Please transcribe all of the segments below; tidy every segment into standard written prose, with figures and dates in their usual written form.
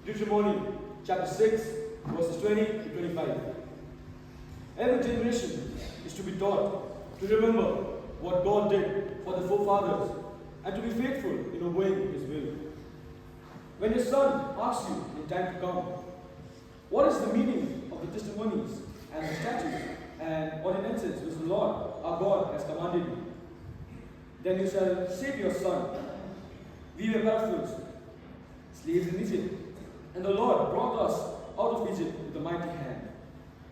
Deuteronomy chapter 6, verses 20 to 25. Every generation is to be taught to remember what God did for the forefathers and to be faithful in obeying His will. When your son asks you in time to come, what is the meaning of the testimonies and the statutes and ordinances which the Lord our God has commanded you, then you shall say to your son, we were captives, slaves in Egypt, and the Lord brought us out of Egypt with a mighty hand.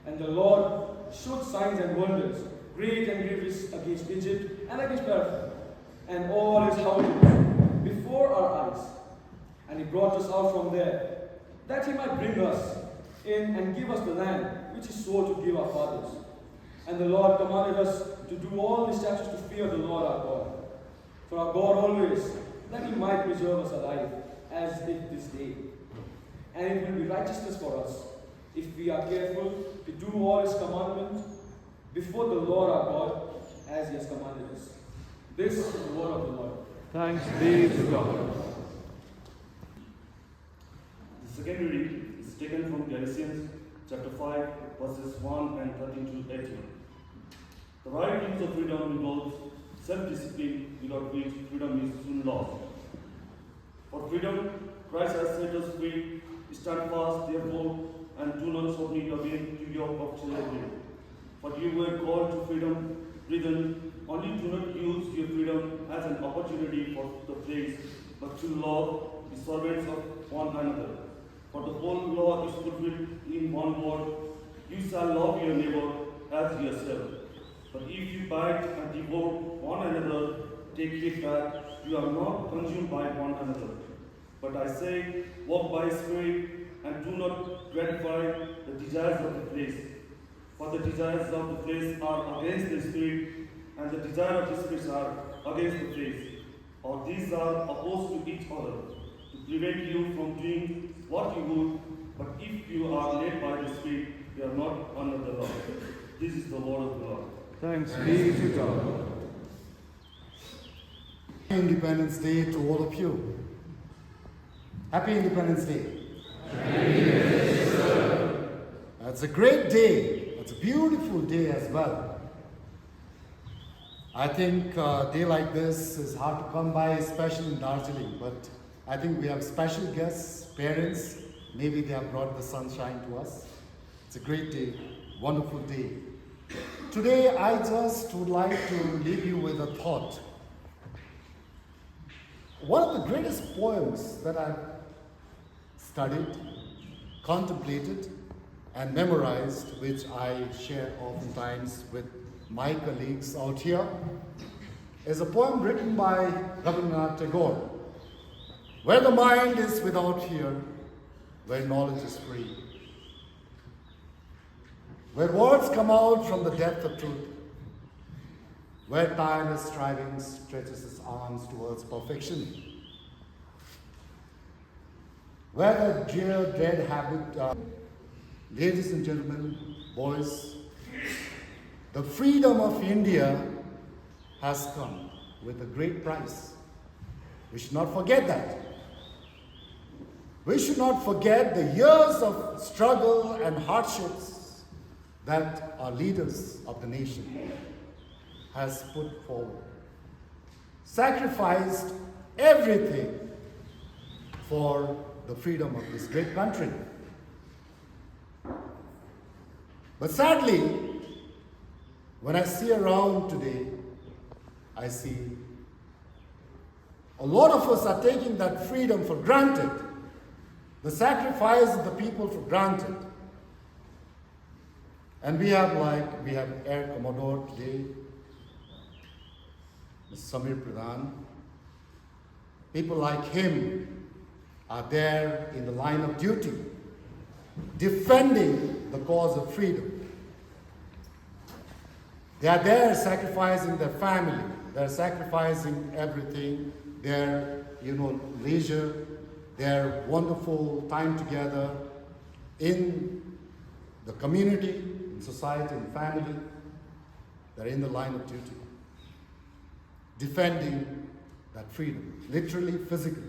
And the Lord showed signs and wonders, great and grievous, against Egypt and against Pharaoh and all his household before our eyes. And He brought us out from there, that He might bring us in and give us the land which He swore to give our fathers. And the Lord commanded us to do all these statutes to fear the Lord our God. For our God always, that He might preserve us alive, as if this day. And it will be righteousness for us, if we are careful to do all His commandments before the Lord our God, as He has commanded us. This is the word of the Lord. Thanks be to God. The second reading is taken from Galatians chapter 5, verses 1 and 13 to 18. The right use of freedom involves self-discipline, without which freedom is soon lost. For freedom, Christ has set us free. Stand fast, therefore, and do not submit again to yoke of slavery. For you were called to freedom, brethren. Only do not use your freedom as an opportunity for the praise, but to love the servants of one another. For the whole law is fulfilled in one word: you shall love your neighbor as yourself. But if you bite and devour one another, take it that you are not consumed by one another. But I say, walk by Spirit, and do not gratify the desires of the flesh. For the desires of the flesh are against the Spirit, and the desire of the Spirit are against the flesh. Or these are opposed to each other, to prevent you from doing what you would. But if you are led by the Spirit, you are not under the law. This is the word of God. Thanks be to God. Happy Independence Day to all of you. Happy Independence Day. It's a great day. It's a beautiful day as well. I think a day like this is hard to come by, especially in Darjeeling. But I think we have special guests, parents. Maybe they have brought the sunshine to us. It's a great day, wonderful day. Today, I just would like to leave you with a thought. One of the greatest poems that I've studied, contemplated, and memorized, which I share oftentimes with my colleagues out here, is a poem written by Rabindranath Tagore, where the mind is without fear, where knowledge is free, where words come out from the depth of truth, where tireless striving stretches its arms towards perfection, where the dear dread habit, ladies and gentlemen, boys, the freedom of India has come with a great price. We should not forget that. We should not forget the years of struggle and hardships that our leaders of the nation has put forward, sacrificed everything for the freedom of this great country. But sadly, when I see around today, I see a lot of us are taking that freedom for granted, the sacrifice of the people for granted. And we have Air Commodore today, Mrs Sameer Pradhan. People like him are there in the line of duty, defending the cause of freedom. They are there sacrificing their family, they're sacrificing everything, their leisure, their wonderful time together in the community, in society, in family. They're in the line of duty, defending that freedom, literally, physically.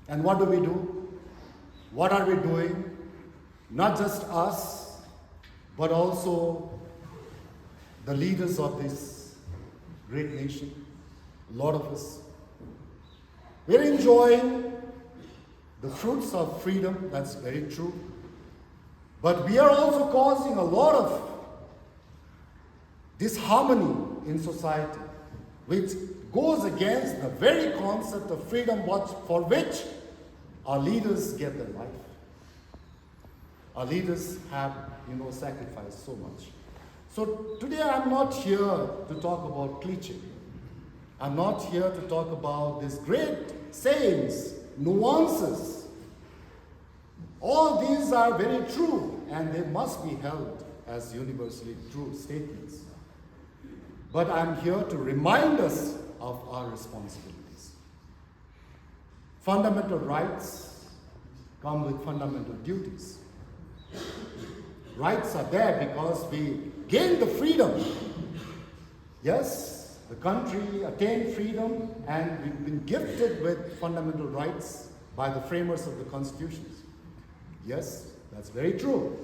And what do we do? What are we doing? Not just us, but also the leaders of this great nation, a lot of us. We're enjoying the fruits of freedom, that's very true. But we are also causing a lot of disharmony in society, which goes against the very concept of freedom for which our leaders get their life. Our leaders have, sacrificed so much. So today I'm not here to talk about cliche. I'm not here to talk about these great sayings, nuances. All these are very true and they must be held as universally true statements. But I'm here to remind us of our responsibilities. Fundamental rights come with fundamental duties. Rights are there because we gained the freedom. Yes, the country attained freedom and we've been gifted with fundamental rights by the framers of the constitutions. Yes, that's very true.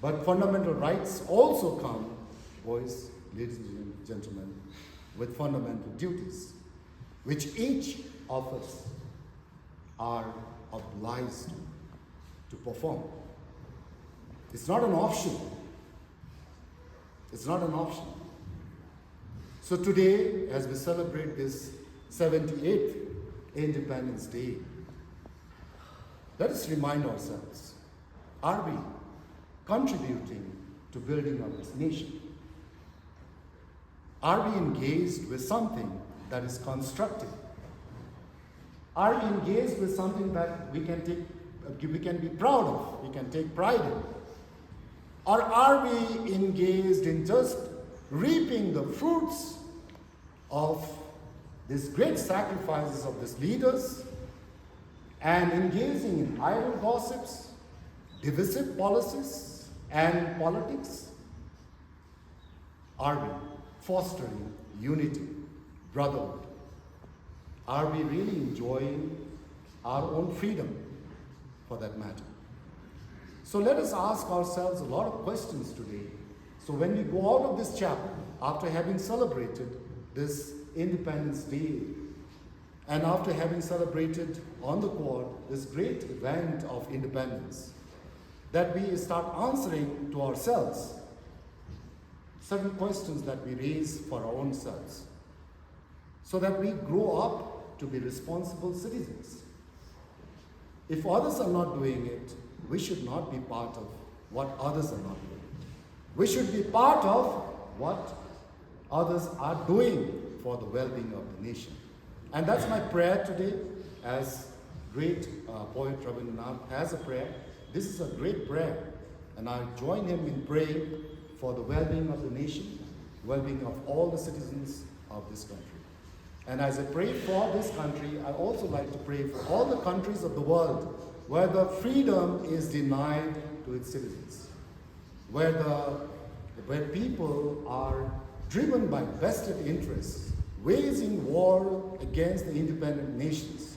But fundamental rights also come, boys, ladies and gentlemen, with fundamental duties, which each of us are obliged to perform. It's not an option. It's not an option. So today, as we celebrate this 78th Independence Day, let us remind ourselves, are we contributing to building up this nation? Are we engaged with something that is constructive? Are we engaged with something that we can be proud of, we can take pride in? Or are we engaged in just reaping the fruits of these great sacrifices of these leaders and engaging in idle gossips, divisive policies, and politics? Are we fostering unity, brotherhood? Are we really enjoying our own freedom, for that matter? So let us ask ourselves a lot of questions today. So when we go out of this chapel, after having celebrated this Independence Day, and after having celebrated on the quad this great event of independence, that we start answering to ourselves certain questions that we raise for our own selves, so that we grow up to be responsible citizens. If others are not doing it, we should not be part of what others are not doing. We should be part of what others are doing for the well-being of the nation. And that's my prayer today, as great poet Rabindranath has a prayer. This is a great prayer, and I join him in praying for the well-being of the nation, well-being of all the citizens of this country. And as I pray for this country, I also like to pray for all the countries of the world where the freedom is denied to its citizens, where people are driven by vested interests, waging war against the independent nations,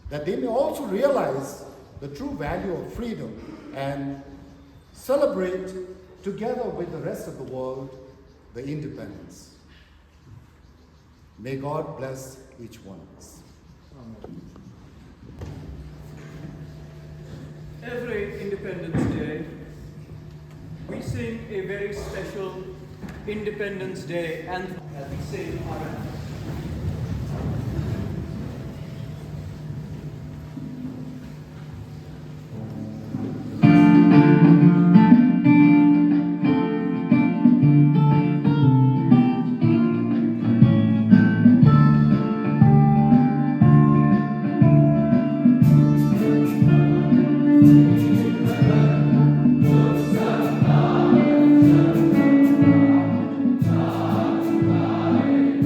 that they may also realize the true value of freedom and celebrate together with the rest of the world the independence. May God bless each one of us. Amen. Every Independence Day, we sing a very special Independence Day anthem as we sing our anthem.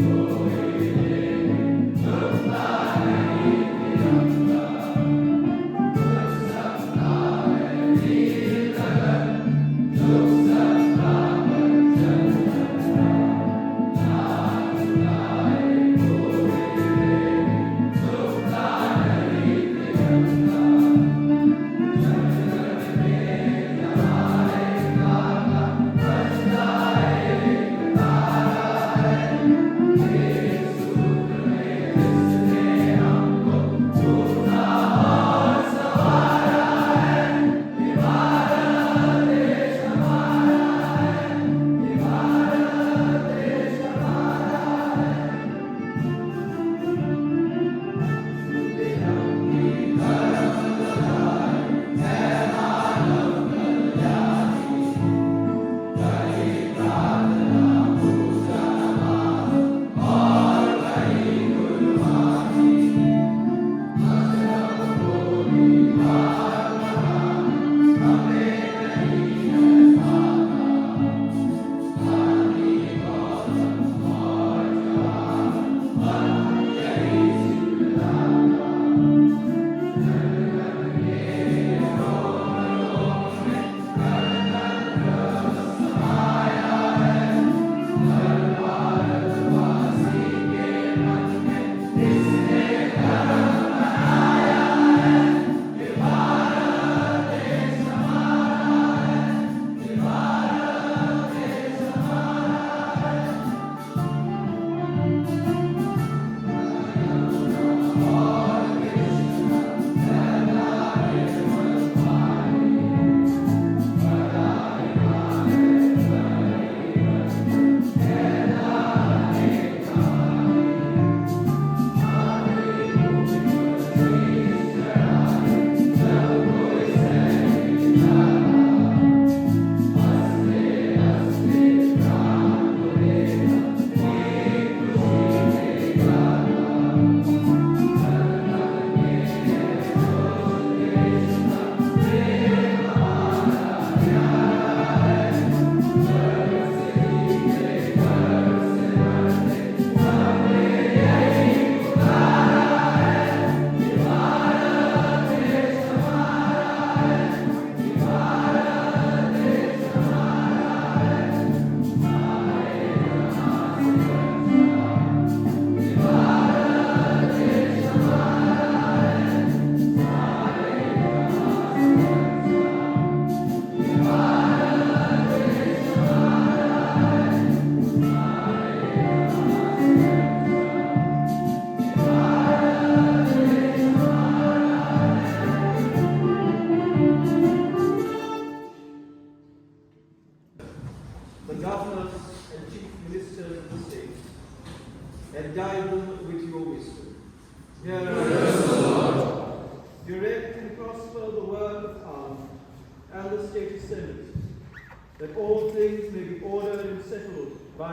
Oh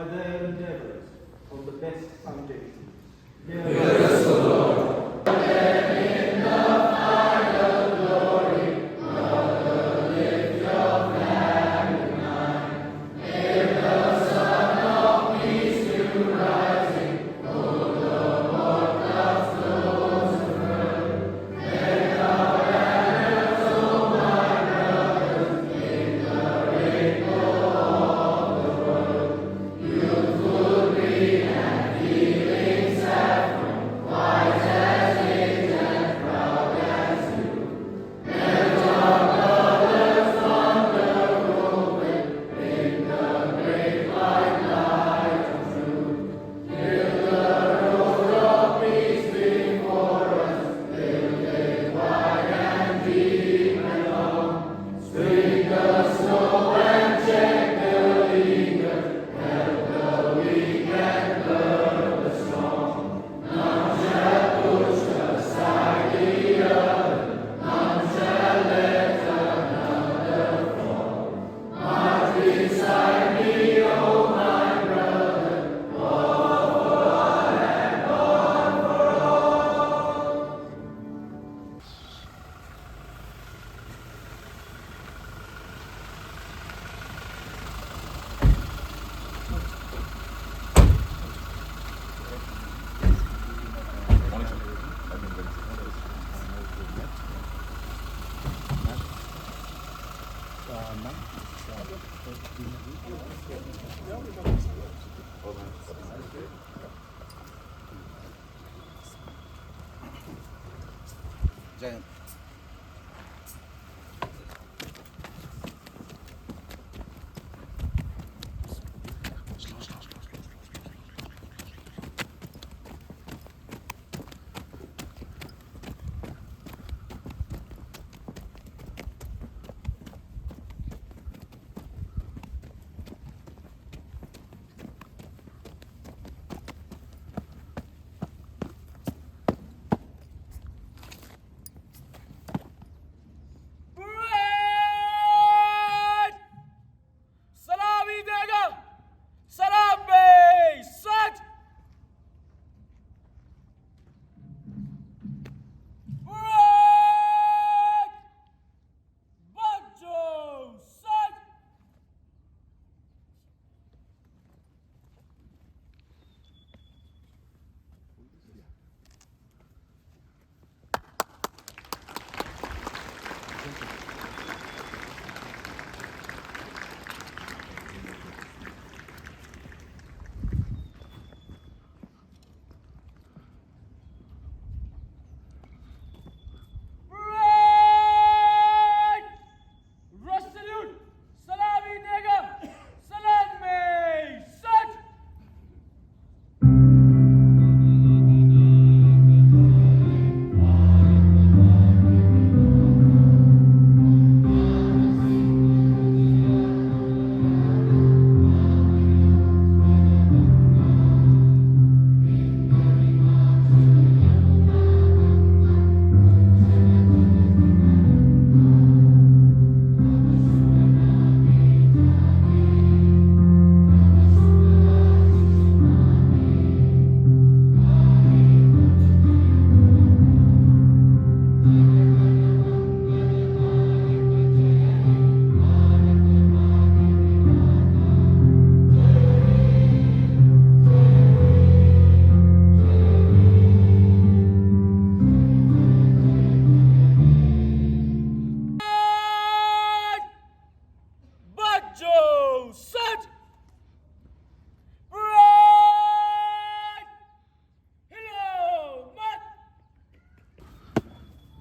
by their endeavors on the best foundation. Yes, O Lord.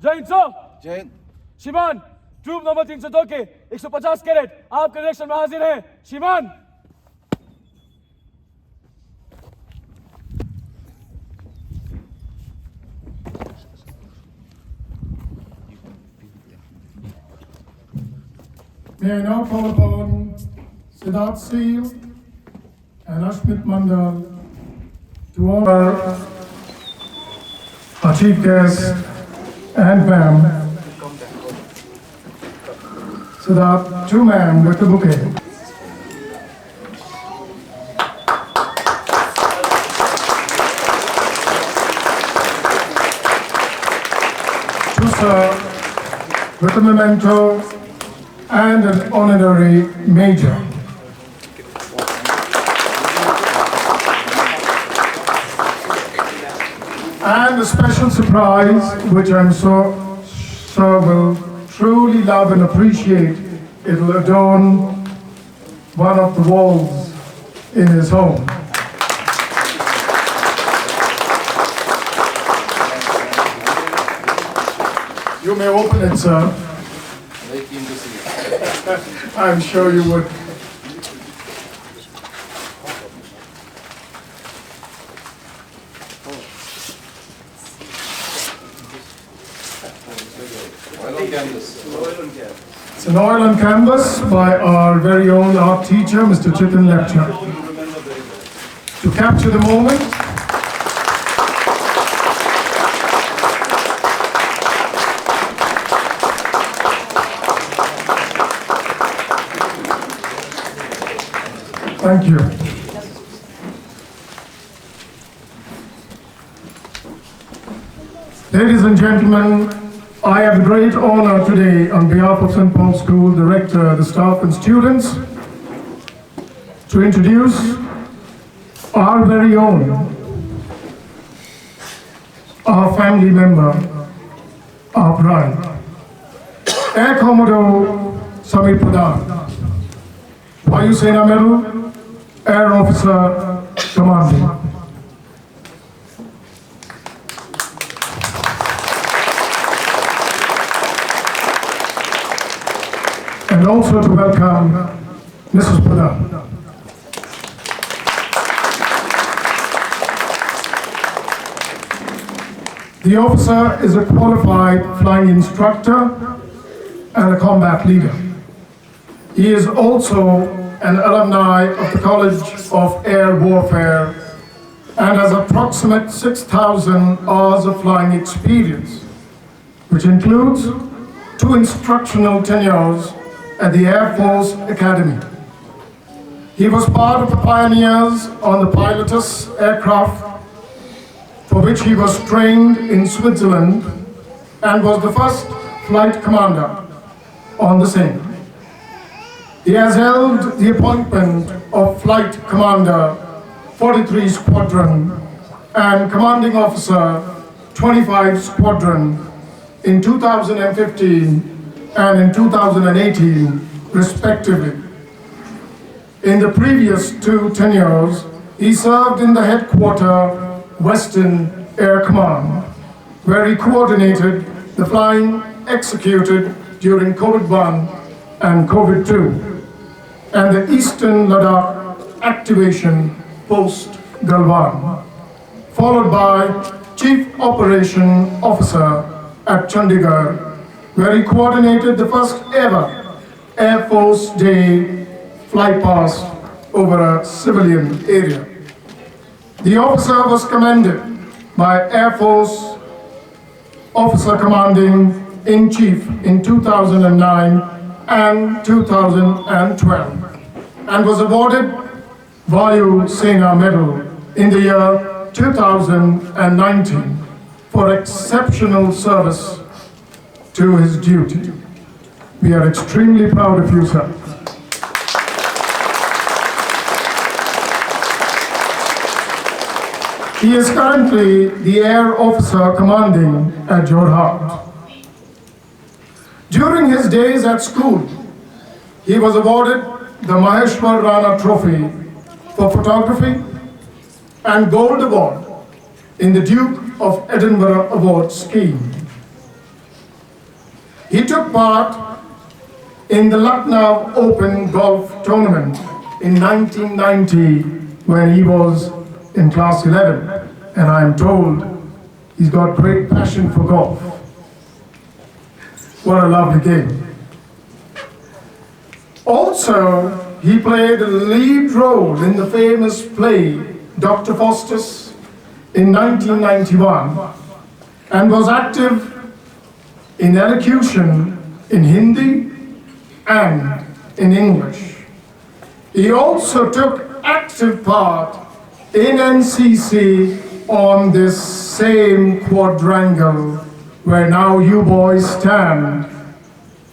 जय Hind sir. जय हिंद। श्रीमान, troop number 302 के 150 carat आपके निरीक्षण में हाजिर हैं। श्रीमान। May I now call upon Siddharth Seal and Ashmit Mandal to honor our chief guest and ma'am. Siddharth, to ma'am with the bouquet. to serve with a memento and an honorary major. And a special surprise, which I'm sure will truly love and appreciate. It'll adorn one of the walls in his home. You may open it, sir. Very keen to see it. I'm sure you would. Oil on canvas. It's an oil on canvas by our very own art teacher, Mr. Chitin Lecture. To capture the moment, thank you. Ladies and gentlemen, I have the great honor today, on behalf of St. Paul's School Director, the staff and students, to introduce our very own, our family member, our bride, Air Commodore Sameer Pradhan, Vayu Sena Medal, Air Officer Commanding. And also to welcome Mrs. Pradhan. The officer is a qualified flying instructor and a combat leader. He is also an alumni of the College of Air Warfare and has approximate 6,000 hours of flying experience, which includes 2 instructional tenures at the Air Force Academy. He was part of the pioneers on the Pilatus aircraft, for which he was trained in Switzerland and was the first flight commander on the same. He has held the appointment of Flight Commander 43 Squadron and Commanding Officer 25 Squadron in 2015 and in 2018, respectively. In the previous 2 tenures, he served in the headquarters Western Air Command, where he coordinated the flying executed during COVID-1 and COVID-2, and the Eastern Ladakh activation post-Galwan, followed by Chief Operation Officer at Chandigarh, where he coordinated the first ever Air Force Day Flypast over a civilian area. The officer was commended by Air Force Officer Commanding in Chief in 2009 and 2012, and was awarded Vayu Sena Medal in the year 2019 for exceptional service to his duty. We are extremely proud of you, sir. He is currently the Air Officer Commanding at Jorhat. During his days at school, he was awarded the Maheshwar Rana Trophy for photography and Gold Award in the Duke of Edinburgh Award scheme. He took part in the Lucknow Open Golf Tournament in 1990 when he was in class 11, and I'm told he's got great passion for golf. What a lovely game. Also, he played a lead role in the famous play Dr. Faustus in 1991 and was active in elocution in Hindi and in English. He also took active part in NCC on this same quadrangle where now you boys stand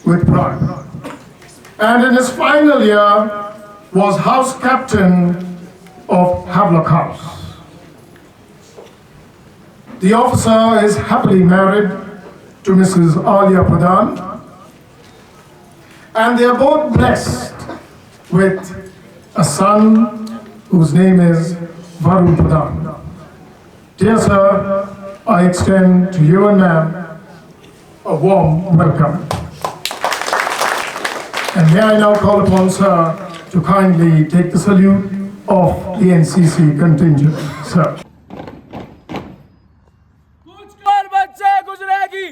with pride. And in his final year was house captain of Havelock House. The officer is happily married to Mrs Aliya Pradhan, and they are both blessed with a son whose name is Vayu Pradhan. Dear sir, I extend to you and ma'am a warm welcome. And may I now call upon sir to kindly take the salute of the NCC contingent, sir. कुछ और बच्चे गुजरेगी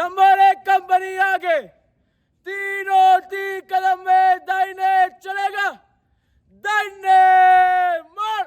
number 1 company आगे तीनों तीन कदम में दाहिने चलेगा दाहिने मार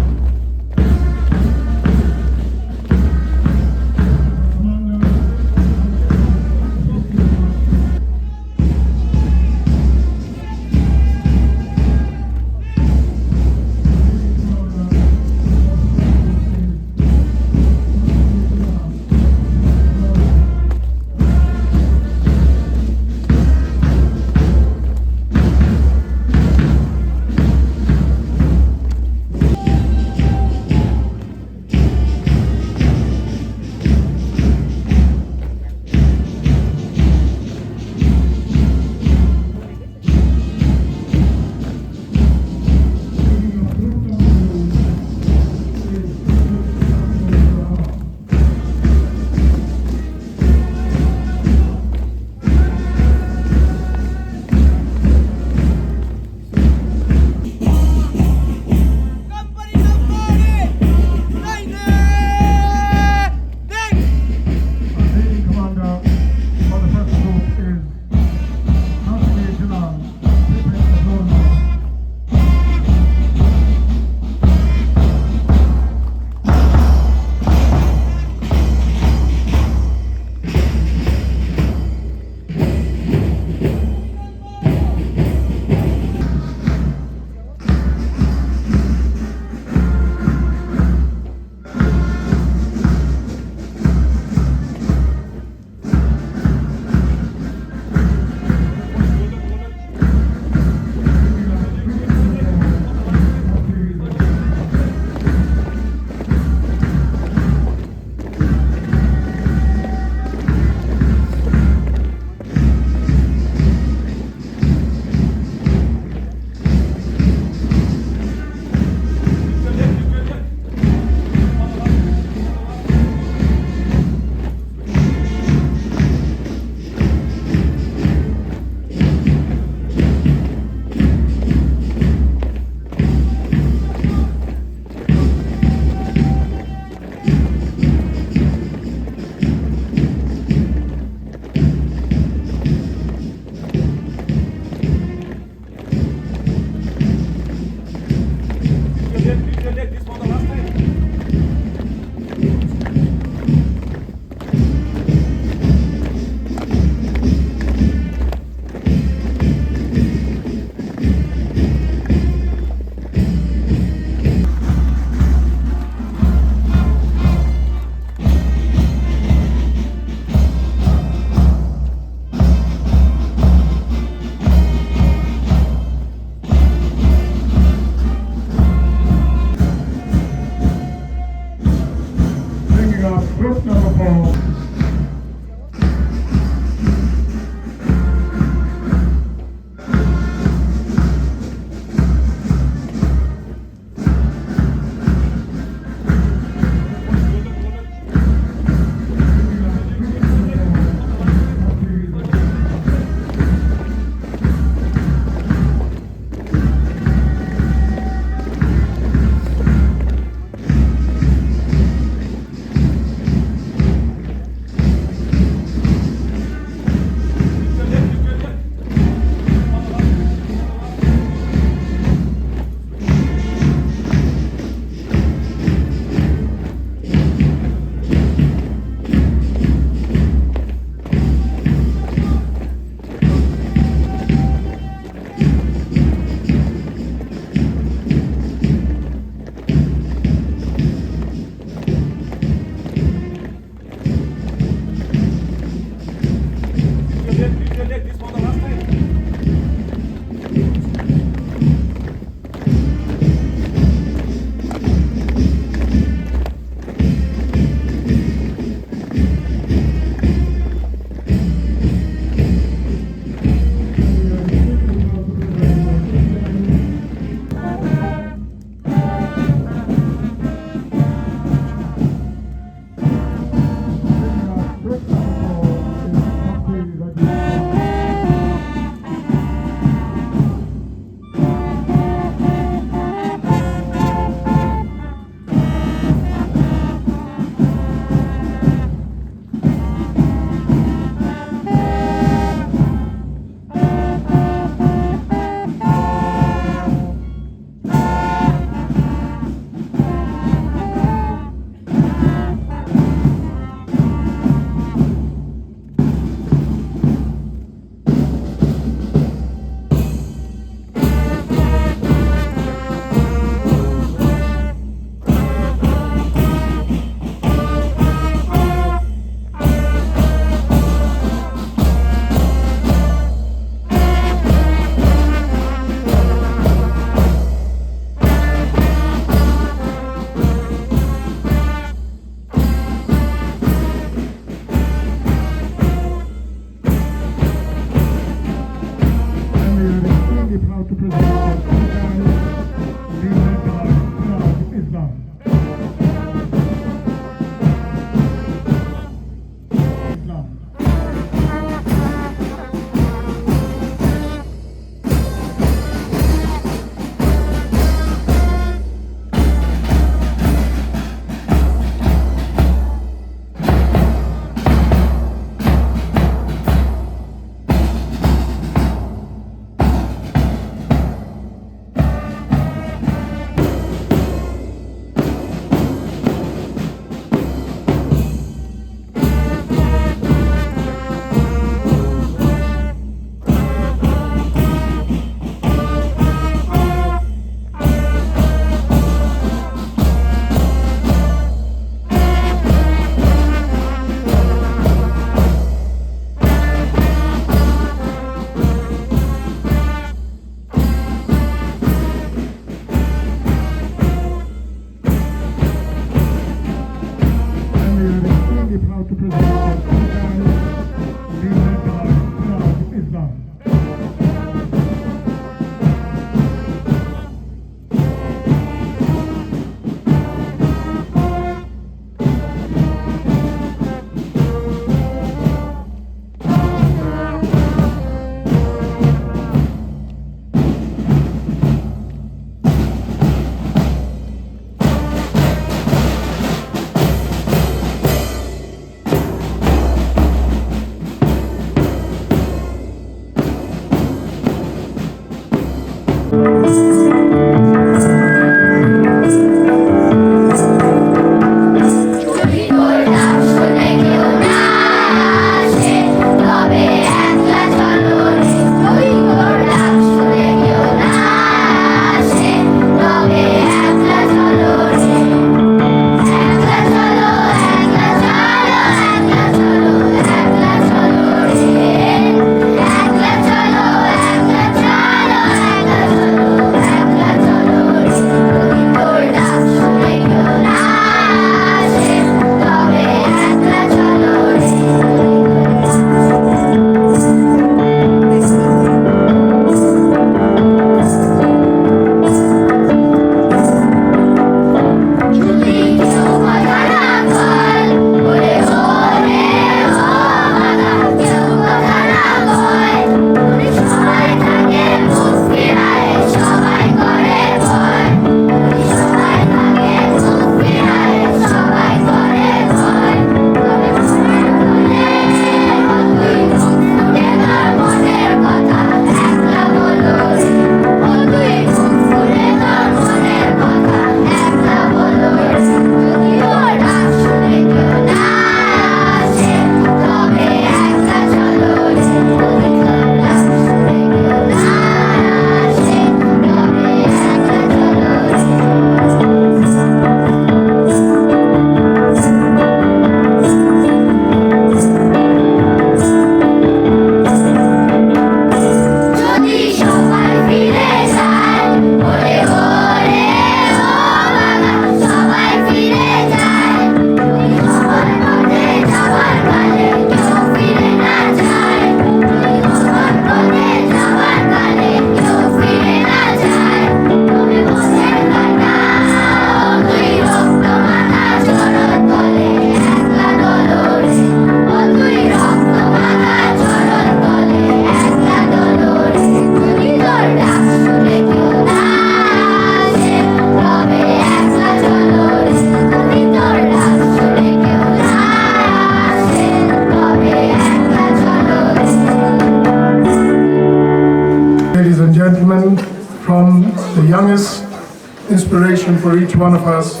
inspiration for each one of us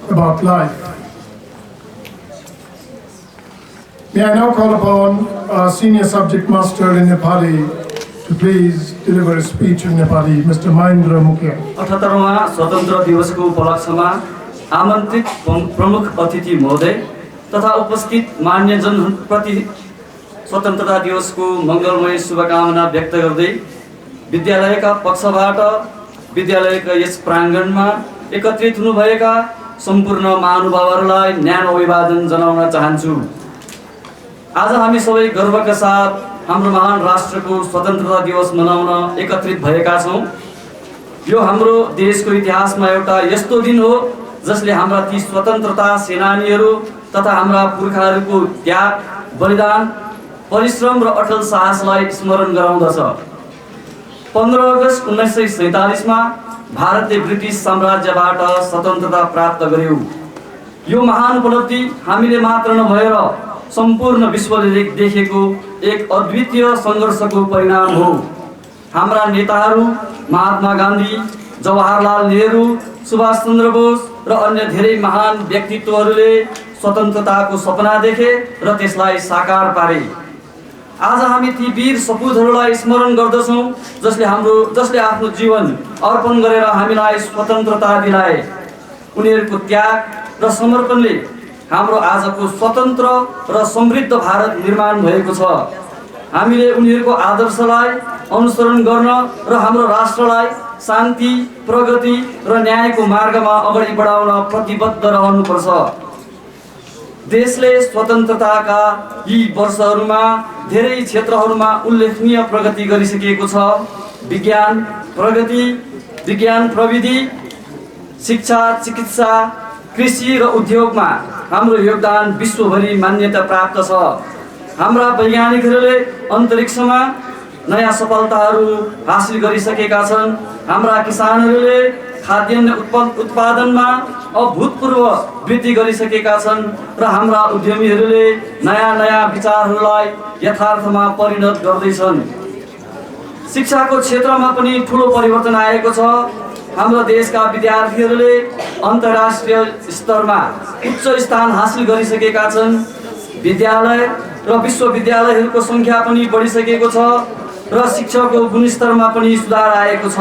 about life. May I now call upon our senior subject master in Nepali to please deliver a speech in Nepali, Mr. Mahendra Mukhya. 78वां स्वतन्त्र दिवसको उपलक्ष्यमा आमन्त्रित प्रमुख अतिथि महोदय तथा उपस्थित मान्यजनप्रति स्वतन्त्रता दिवसको मङ्गलमय शुभकामना व्यक्त गर्दै विद्यालयका पक्षबाट विद्यालयका यस प्राङ्गणमा एकत्रित हुनुभएका सम्पूर्ण महानुभावहरूलाई न्यानो अभिवादन जनाउन चाहन्छु। आज हामी सबै गर्वका साथ हाम्रो महान राष्ट्रको स्वतन्त्रता दिवस मनाउन एकत्रित भएका छौँ। यो हाम्रो देशको इतिहासमा एउटा यस्तो दिन हो जसले हाम्रा ती स्वतन्त्रता सेनानीहरू तथा हाम्रा पुर्खाहरूको त्याग, बलिदान, परिश्रम र अटल साहसलाई स्मरण गराउँदछ। 15 अगस्त 1947 मा भारतले ब्रिटिस साम्राज्यबाट स्वतन्त्रता प्राप्त गर्यो। यो महान उपलब्धि हामीले मात्र नभएर सम्पूर्ण विश्वले देखेको एक अद्वितीय सङ्घर्षको परिणाम हो। हाम्रा नेताहरू महात्मा गान्धी, जवाहरलाल नेहरू, सुभाष चन्द्र बोस र अन्य धेरै महान व्यक्तित्वहरूले स्वतन्त्रताको सपना देखे र त्यसलाई साकार पारे। आज हामी ती वीर सपुतहरूलाई स्मरण गर्दछौँ जसले आफ्नो जीवन अर्पण गरेर हामीलाई स्वतन्त्रता दिलाए। उनीहरूको त्याग र समर्पणले हाम्रो आजको स्वतन्त्र र समृद्ध भारत निर्माण भएको छ। हामीले उनीहरूको आदर्शलाई अनुसरण गर्न र हाम्रो राष्ट्रलाई शान्ति, प्रगति र न्यायको मार्गमा अगाडि बढाउन प्रतिबद्ध रहनुपर्छ। देशले स्वतन्त्रताका यी वर्षहरूमा धेरै क्षेत्रहरूमा उल्लेखनीय प्रगति गरिसकेको छ। विज्ञान प्रविधि, शिक्षा, चिकित्सा, कृषि र उद्योगमा हाम्रो योगदान विश्वभरि मान्यता प्राप्त छ। हाम्रा वैज्ञानिकहरूले अन्तरिक्षमा नयाँ सफलताहरू हासिल गरिसकेका छन्। हाम्रा किसानहरूले खाद्यान्न उत्पादनमा अभूतपूर्व वृद्धि गरिसकेका छन् र हाम्रा उद्यमीहरूले नयाँ विचारहरूलाई यथार्थमा परिणत गर्दैछन्। शिक्षाको क्षेत्रमा पनि ठुलो परिवर्तन आएको छ। हाम्रो देशका विद्यार्थीहरूले अन्तर्राष्ट्रिय स्तरमा उच्च स्थान हासिल गरिसकेका छन्। विद्यालय र विश्वविद्यालयहरूको सङ्ख्या पनि बढिसकेको छ र शिक्षाको गुणस्तरमा पनि सुधार आएको छ।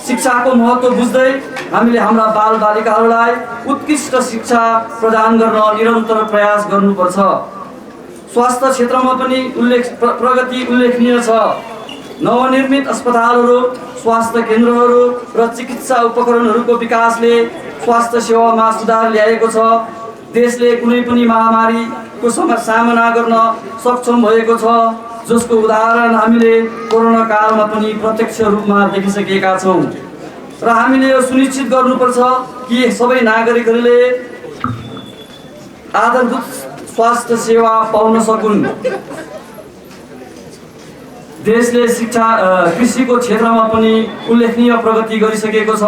शिक्षाको महत्त्व बुझ्दै हामीले हाम्रा बालबालिकाहरूलाई उत्कृष्ट शिक्षा प्रदान गर्न निरन्तर प्रयास गर्नुपर्छ। स्वास्थ्य क्षेत्रमा पनि प्रगति उल्लेखनीय छ। नवनिर्मित अस्पतालहरू, स्वास्थ्य केन्द्रहरू र चिकित्सा उपकरणहरूको विकासले स्वास्थ्य सेवामा सुधार ल्याएको छ। देशले कुनै पनि महामारीको सामना गर्न सक्षम भएको छ, जसको उदाहरण हामीले कोरोना कालमा पनि प्रत्यक्ष रूपमा देखिसकेका छौँ। र हामीले यो सुनिश्चित गर्नुपर्छ कि सबै नागरिकहरूले आधारभूत स्वास्थ्य सेवा पाउन सकुन्। देशले कृषिको क्षेत्रमा पनि उल्लेखनीय प्रगति गरिसकेको छ।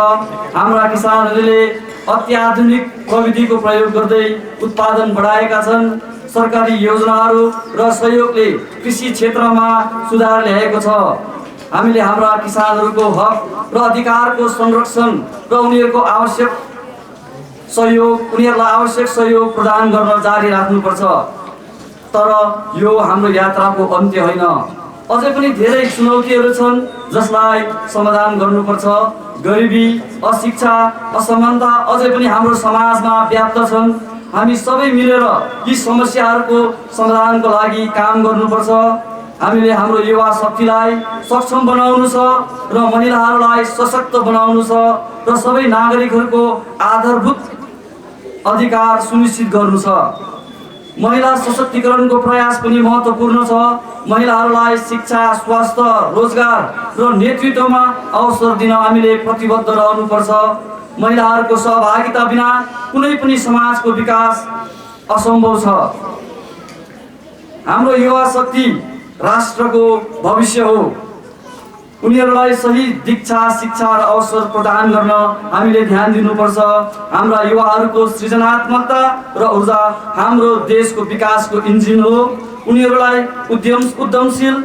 हाम्रा किसानहरूले अत्याधुनिक प्रविधिको प्रयोग गर्दै उत्पादन बढाएका छन्। सरकारी योजनाहरू र सहयोगले कृषि क्षेत्रमा सुधार ल्याएको छ। हामीले हाम्रा किसानहरूको हक र अधिकारको संरक्षण र उनीहरूलाई आवश्यक सहयोग प्रदान गर्न जारी राख्नुपर्छ। तर यो हाम्रो यात्राको अन्त्य होइन। अझै पनि धेरै चुनौतीहरू छन् जसलाई समाधान गर्नुपर्छ। गरिबी, अशिक्षा, असमानता अझै पनि हाम्रो समाजमा व्याप्त छन्। हामी सबै मिलेर यी समस्याहरूको समाधानको लागि काम गर्नुपर्छ। हामीले हाम्रो युवा शक्तिलाई सक्षम बनाउनु छ र महिलाहरूलाई सशक्त बनाउनु छ र सबै नागरिकहरूको आधारभूत अधिकार सुनिश्चित गर्नु छ। महिला सशक्तिकरणको प्रयास पनि महत्त्वपूर्ण छ। महिलाहरूलाई शिक्षा, स्वास्थ्य, रोजगार र नेतृत्वमा अवसर दिन हामीले प्रतिबद्ध रहनुपर्छ। महिलाहरूको सहभागिता बिना कुनै पनि समाजको विकास असम्भव छ। हाम्रो युवा शक्ति राष्ट्रको भविष्य हो। उनीहरूलाई सही दीक्षा, शिक्षा र अवसर प्रदान गर्न हामीले ध्यान दिनुपर्छ। हाम्रा युवाहरूको सृजनात्मकता र ऊर्जा हाम्रो देशको विकासको इन्जिन हो। उनीहरूलाई उद्यमशील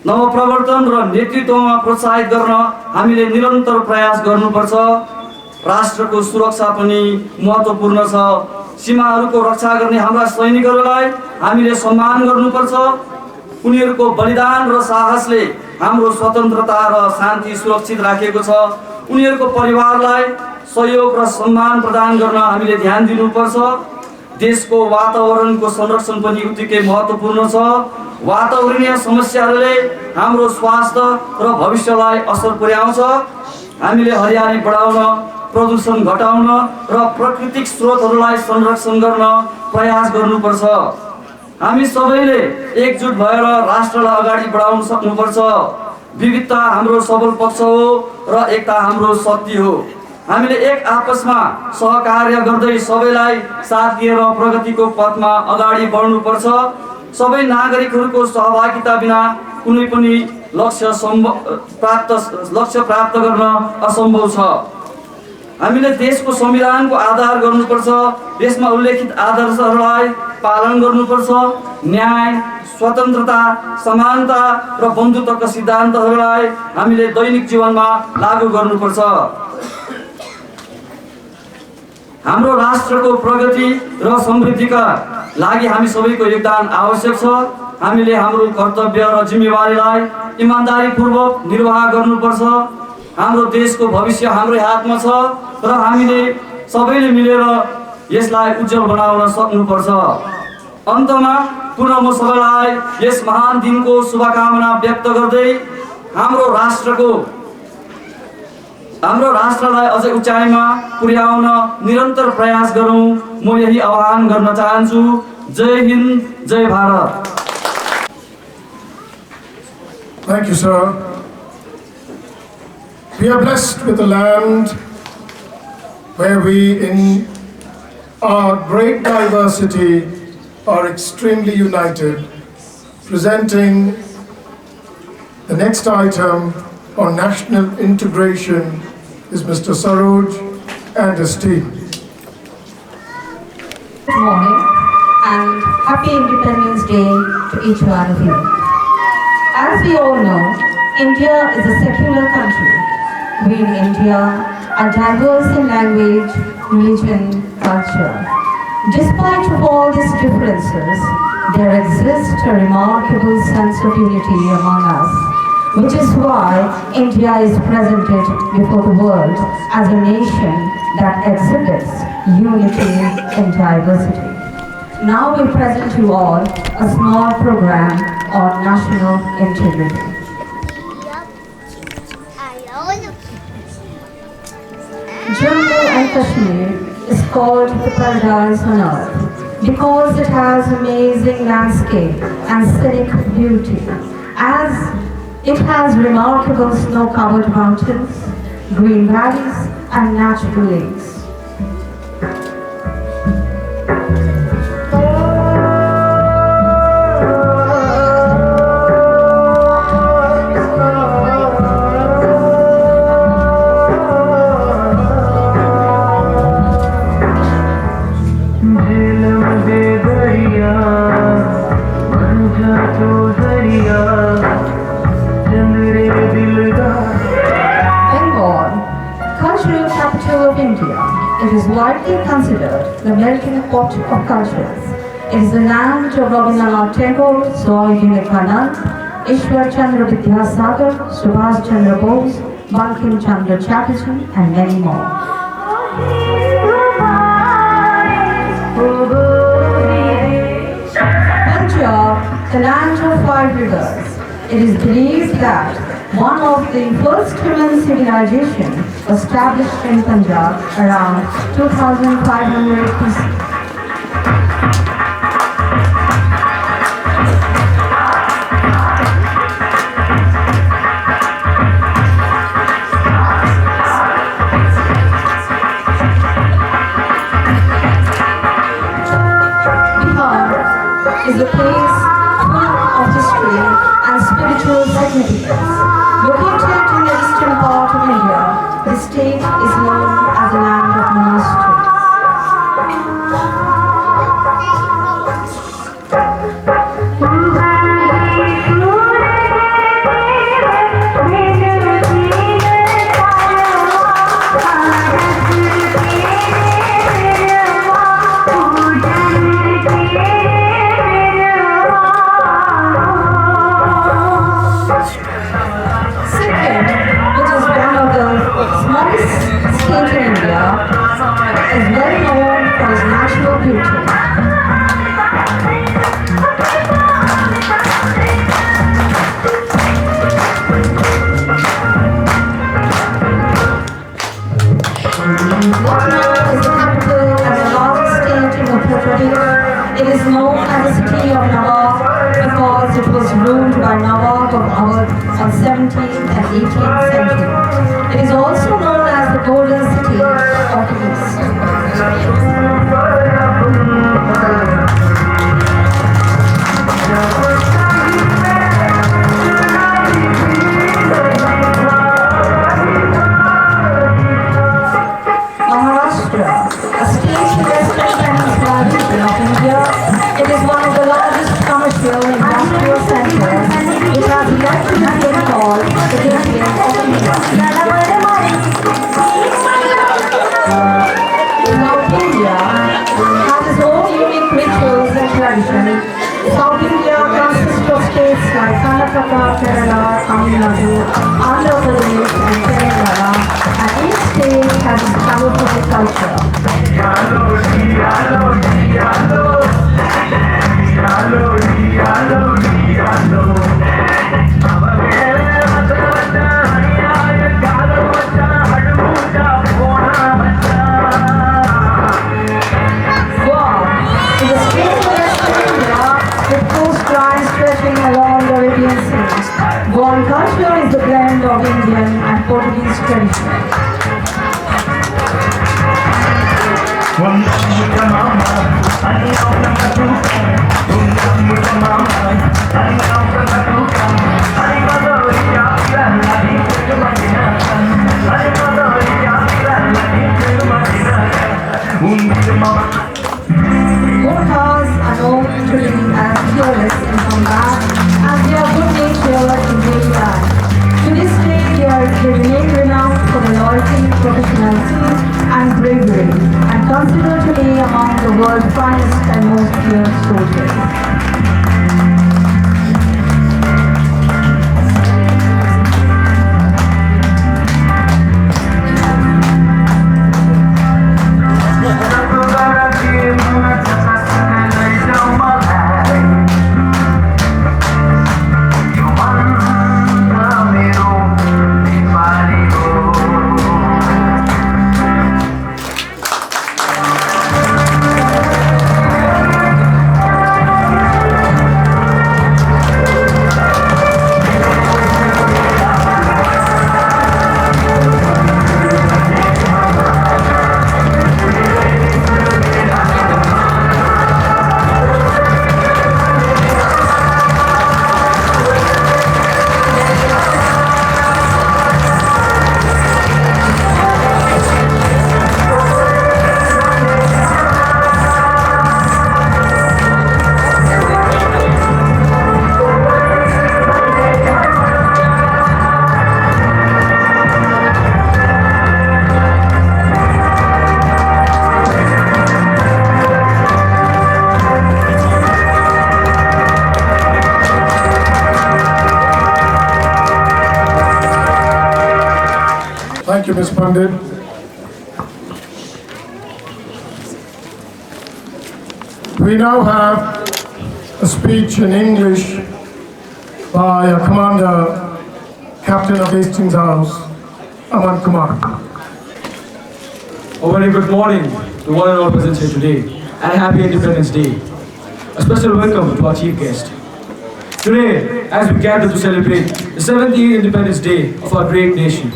नवप्रवर्तन र नेतृत्वमा प्रोत्साहित गर्न हामीले निरन्तर प्रयास गर्नुपर्छ। राष्ट्रको सुरक्षा पनि महत्त्वपूर्ण छ। सीमाहरूको रक्षा गर्ने हाम्रा सैनिकहरूलाई हामीले सम्मान गर्नुपर्छ। उनीहरूको बलिदान र साहसले हाम्रो स्वतन्त्रता र शान्ति सुरक्षित राखेको छ। उनीहरूको परिवारलाई सहयोग र सम्मान प्रदान गर्न हामीले ध्यान दिनुपर्छ। देशको वातावरणको संरक्षण पनि उत्तिकै महत्त्वपूर्ण छ। वातावरणीय समस्याहरूले हाम्रो स्वास्थ्य र भविष्यलाई असर पुर्याउँछ। हामीले हरियाली बढाउन, प्रदूषण घटाउन र प्राकृतिक स्रोतहरूलाई संरक्षण गर्न प्रयास गर्नुपर्छ। हामी सबैले एकजुट भएर राष्ट्रलाई अगाडि बढाउन सक्नुपर्छ। विविधता हाम्रो सबल पक्ष हो र एकता हाम्रो शक्ति हो। हामीले एक आपसमा सहकार्य गर्दै सबैलाई साथ दिएर प्रगतिको पथमा अगाडि बढ्नुपर्छ। सबै नागरिकहरूको सहभागिता बिना कुनै पनि लक्ष्य प्राप्त गर्न असम्भव छ। हामीले देशको संविधानको आधार गर्नुपर्छ। देशमा उल्लेखित आदर्शहरूलाई पालन गर्नुपर्छ। न्याय, स्वतन्त्रता, समानता र बन्धुत्वका सिद्धान्तहरूलाई हामीले दैनिक जीवनमा लागू गर्नुपर्छ। हाम्रो राष्ट्रको प्रगति र समृद्धिका लागि हामी सबैको योगदान आवश्यक छ। हामीले हाम्रो कर्तव्य र जिम्मेवारीलाई इमानदारीपूर्वक निर्वाह गर्नुपर्छ। हाम्रो देशको भविष्य हाम्रै हातमा छ र हामीले सबैले मिलेर यसलाई उज्जवल बनाउन सक्नुपर्छ। अन्तमा पुनः म सबैलाई यस महान दिनको शुभकामना व्यक्त गर्दै हाम्रो राष्ट्रलाई अझै उचाइमा पुर्याउन निरन्तर प्रयास गरौँ, म यही आह्वान गर्न चाहन्छु। जय हिन्द, जय Bharat. Thank you, sir. We are blessed with a land where we, in our great diversity, are extremely united. Presenting the next item on national integration is Mr. Saroj and his team. Good morning and happy Independence Day to each one of you. As we all know, India is a secular country. We in India are diverse in language, religion, culture. Despite of all these differences, there exists a remarkable sense of unity among us, which is why India is presented before the world as a nation that exhibits unity in diversity. Now we present you all a small program on national integrity. Jammu and Kashmir is called the paradise on earth because it has amazing landscape and scenic beauty, as it has remarkable snow-covered mountains, green valleys and natural lakes. It is widely considered the melting pot of cultures. It is the land of Rabindranath Tagore, Swami Vivekananda, Ishwar Chandra Vidyasagar, Subhash Chandra Bose, Bankim Chandra Chatterjee, and many more. Punjab, the land of 5 rivers. It is believed that one of the first human civilization established in Punjab around 2500 BC. Bihar is a place full of history and spiritual significance. Located in the eastern part of India, the state is known as the land of monasteries. Lucknow is the capital and the largest state in Uttar Pradesh. It is known as the city of Nawab because it was ruled by Nawab of Awadh on 17th and 18th century. It is also known as the Golden City of the East. Maharashtra, a state in Western Peninsula region of India, it is one of the largest commercial and industrial centers. It has led to being called the gateway of India. South India has its own unique rituals and traditions. South India consists of states like Karnataka, Kerala, Tamil Nadu, Andhra Pradesh, and Telangana, and each state has its powerful culture. Goa is a state in Western India with coastlines stretching along the Arabian Sea. Goan culture is the blend of Indian and Portuguese tradition. Jorhats are known to be as fearless in combat, as they are good-natured in daily life. To this day, they remain renowned for their loyalty, professionalism, and bravery, and considered to be among the world's finest and most feared soldiers. Thank you, Ms. Pandit. We now have a speech in English by a commander, Captain of Hastings House, Aman Kumar. A very good morning to one and all present here today, and happy Independence Day. A special welcome to our chief guest. Today, as we gather to celebrate the 70th Independence Day of our great nation,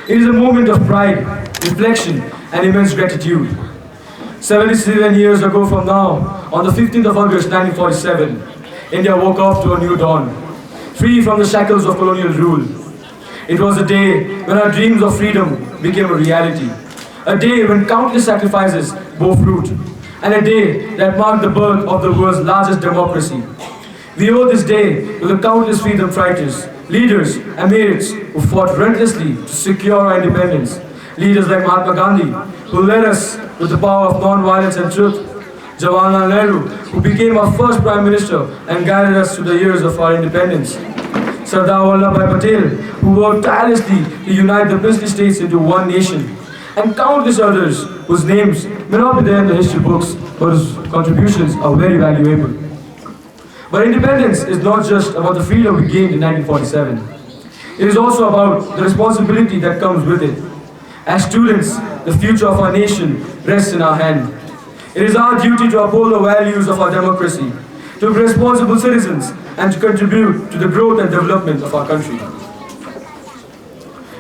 it is a moment of pride, reflection, and immense gratitude. 77 years ago from now, on the 15th of August 1947, India woke up to a new dawn, free from the shackles of colonial rule. It was a day when our dreams of freedom became a reality, a day when countless sacrifices bore fruit, and a day that marked the birth of the world's largest democracy. We owe this day to the countless freedom fighters, leaders, and martyrs who fought relentlessly to secure our independence. Leaders like Mahatma Gandhi, who led us with the power of non-violence and truth. Jawaharlal Nehru, who became our first Prime Minister and guided us through the years of our independence. Sardar Vallabhbhai Patel, who worked tirelessly to unite the princely states into one nation. And countless others whose names may not be there in the history books, but whose contributions are very valuable. But independence is not just about the freedom we gained in 1947. It is also about the responsibility that comes with it. As students, the future of our nation rests in our hand. It is our duty to uphold the values of our democracy, to be responsible citizens, and to contribute to the growth and development of our country.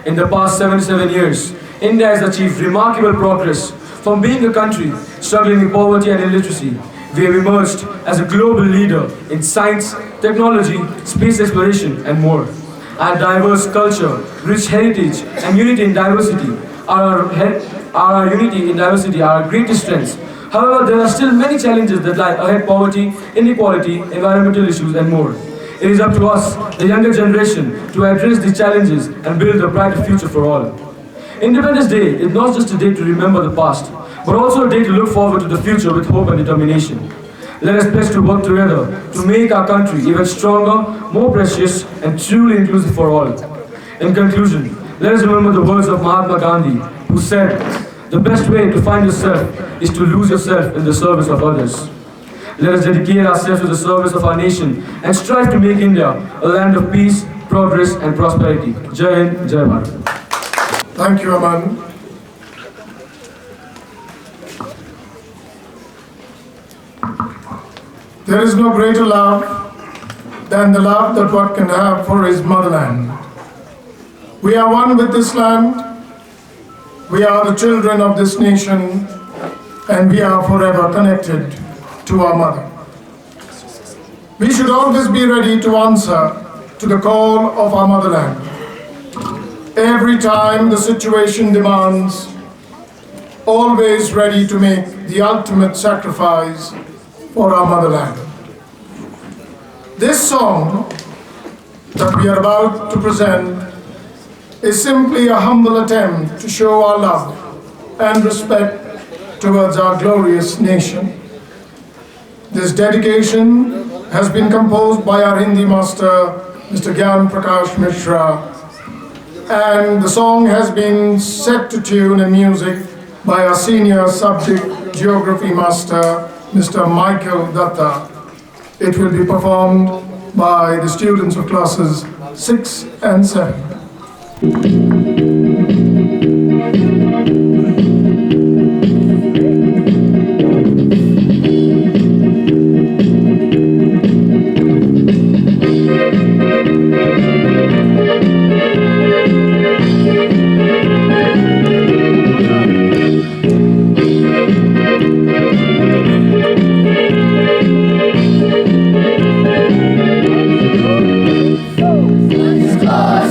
In the past 77 years, India has achieved remarkable progress. From being a country struggling with poverty and illiteracy, we have emerged as a global leader in science, technology, space exploration, and more. Our diverse culture, rich heritage, and unity in diversity are our greatest strengths. However, there are still many challenges that lie ahead: poverty, inequality, environmental issues, and more. It is up to us, the younger generation, to address these challenges and build a brighter future for all. Independence Day is not just a day to remember the past, but also a day to look forward to the future with hope and determination. Let us pledge to work together to make our country even stronger, more precious, and truly inclusive for all. In conclusion, let us remember the words of Mahatma Gandhi, who said, "The best way to find yourself is to lose yourself in the service of others." Let us dedicate ourselves to the service of our nation and strive to make India a land of peace, progress, and prosperity. Jai Hind, Jai Bharat. Thank you, Aman. There is no greater love than the love that one can have for his motherland. We are one with this land. We are the children of this nation, and we are forever connected to our mother. We should always be ready to answer to the call of our motherland. Every time the situation demands, always ready to make the ultimate sacrifice for our motherland. This song that we are about to present is simply a humble attempt to show our love and respect towards our glorious nation. This dedication has been composed by our Hindi master, Mr. Gyan Prakash Mishra, and the song has been set to tune and music by our senior subject geography master, Mr. Michael Datta. It will be performed by the students of classes 6 and 7.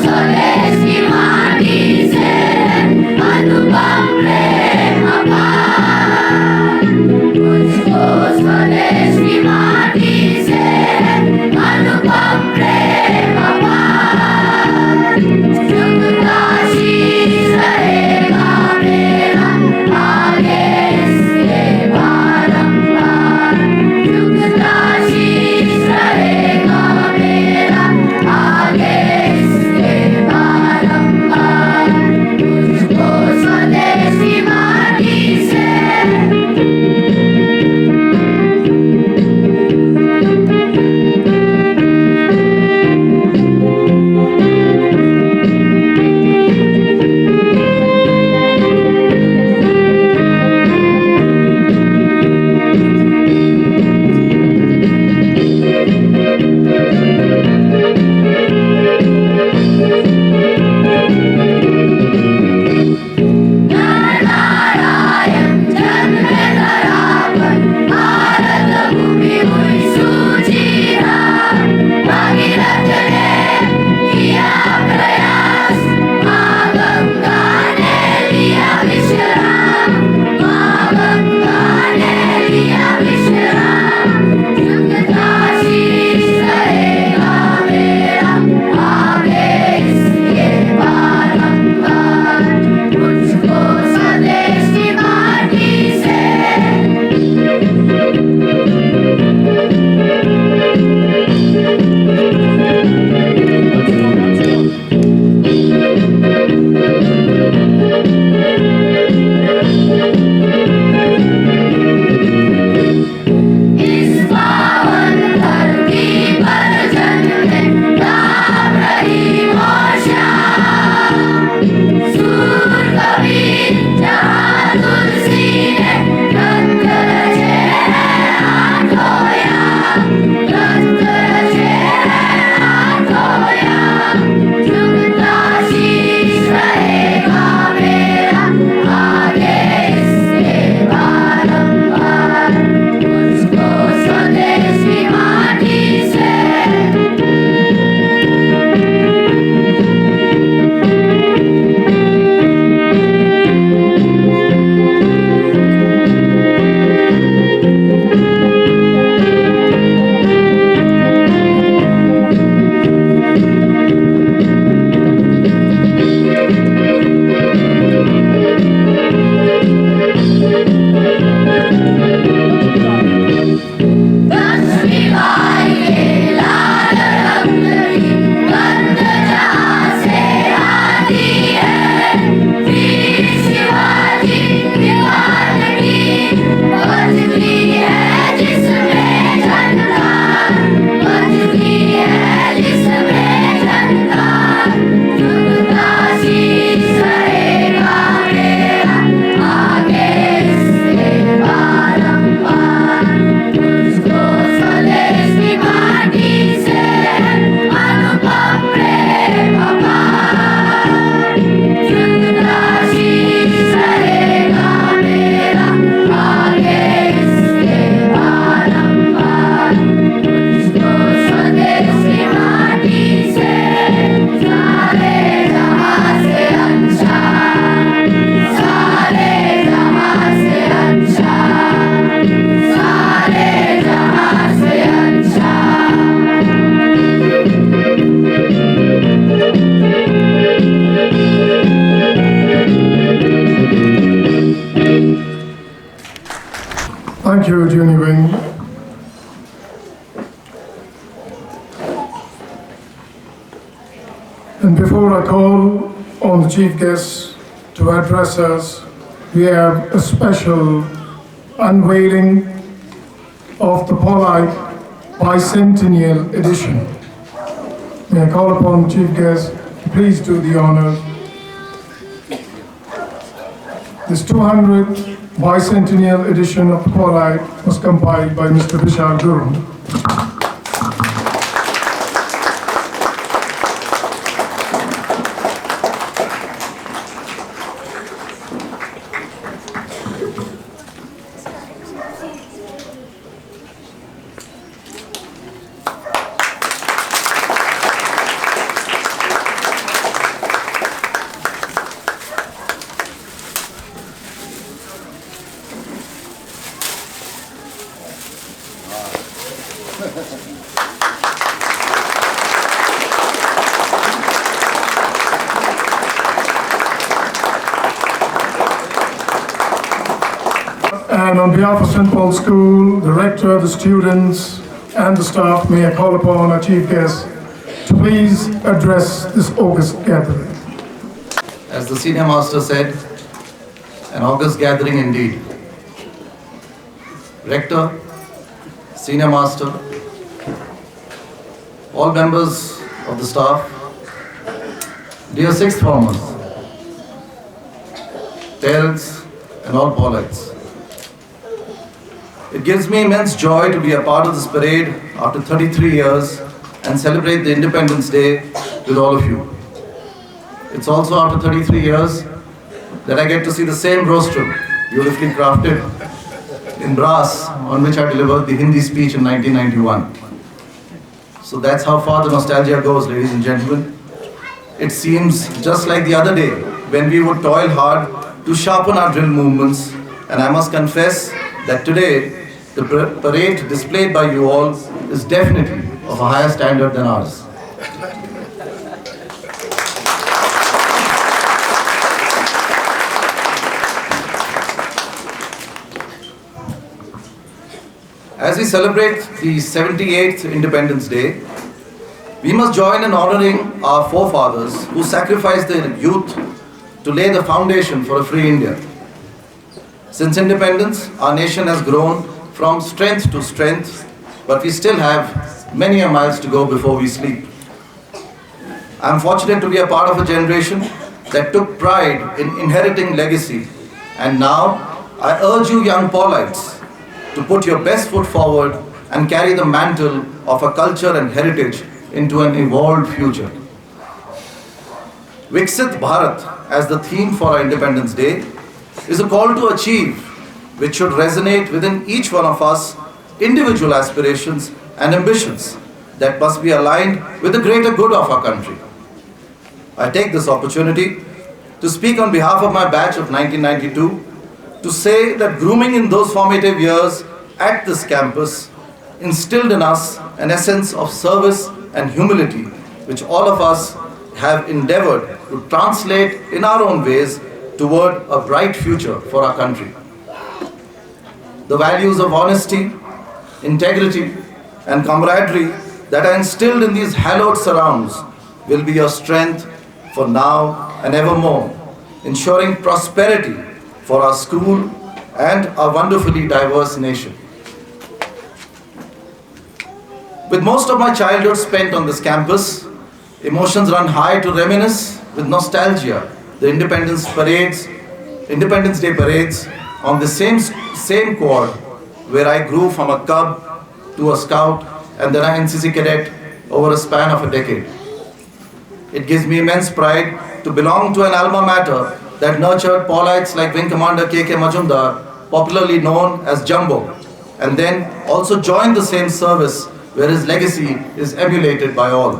Soleski Thank you, Junior Wing. And before I call on the chief guests to address us, we have a special unveiling of the Polite Bicentennial Edition. May I call upon the chief guest to please do the honor. This 200th Bicentennial Edition of the Polite was compiled by Mr. Vishal Guru. And on behalf of St. Paul's School, the rector, the students, and the staff, may I call upon our chief guest to please address this august gathering. As the senior master said, an august gathering indeed. Rector, senior master, all members of the staff, dear sixth formers, parents, and all Paulites. It gives me immense joy to be a part of this parade after 33 years and celebrate the Independence Day with all of you. It's also after 33 years that I get to see the same rostrum, beautifully crafted in brass, on which I delivered the Hindi speech in 1991. So that's how far the nostalgia goes, ladies and gentlemen. It seems just like the other day when we would toil hard to sharpen our drill movements, and I must confess that today the parade displayed by you all is definitely of a higher standard than ours. As we celebrate the 78th Independence Day, we must join in honoring our forefathers who sacrificed their youth to lay the foundation for a free India. Since independence, our nation has grown from strength to strength, but we still have many miles to go before we sleep. I am fortunate to be a part of a generation that took pride in inheriting legacy, and now I urge you young Paulites to put your best foot forward and carry the mantle of a culture and heritage into an evolved future. VIKSIT Bharat as the theme for our Independence Day is a call to achieve which should resonate within each one of us individual aspirations and ambitions that must be aligned with the greater good of our country. I take this opportunity to speak on behalf of my batch of 1992 to say that grooming in those formative years at this campus instilled in us an essence of service and humility which all of us have endeavored to translate in our own ways toward a bright future for our country. The values of honesty, integrity, and camaraderie that are instilled in these hallowed surrounds will be your strength for now and evermore, ensuring prosperity for our school and our wonderfully diverse nation. With most of my childhood spent on this campus, emotions run high to reminisce with nostalgia the Independence Day parades on the same quad where I grew from a cub to a scout and then an NCC cadet over a span of a decade. It gives me immense pride to belong to an alma mater that nurtured Paulites like Wing Commander K.K. Majumdar, popularly known as Jumbo, and then also joined the same service where his legacy is emulated by all.